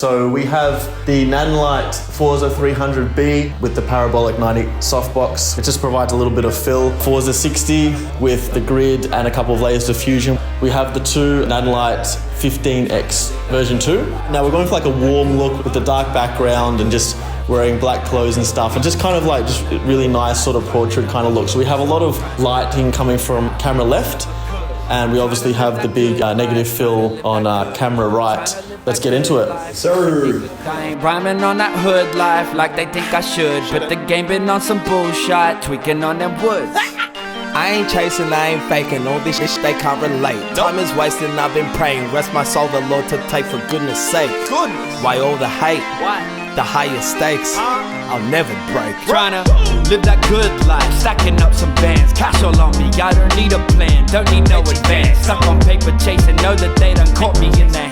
So we have the Nanlite Forza 300B with the Parabolic 90 softbox. It just provides a little bit of fill. Forza 60 with the grid and a couple of layers of fusion. We have the two Nanlite 15X version 2. Now we're going for like a warm look with the dark background and just wearing black clothes and stuff, and just kind of like just really nice sort of portrait kind of look. So we have a lot of lighting coming from camera left, and we obviously have the big negative fill on camera right. Let's get into it. Sir. I ain't rhyming on that hood life like they think I should, but the game been on some bullshit, tweaking on them woods. I ain't chasing, I ain't faking, all this shit they can't relate. Time is wasting, I've been praying, rest my soul the Lord to take, for goodness sake. Why all the hate? Why? The higher stakes, I'll never break. Tryna live that good life, stacking up some bands, cash all on me, I don't need a plan, don't need no advance. Stuck on paper chasing, know that they done caught me in their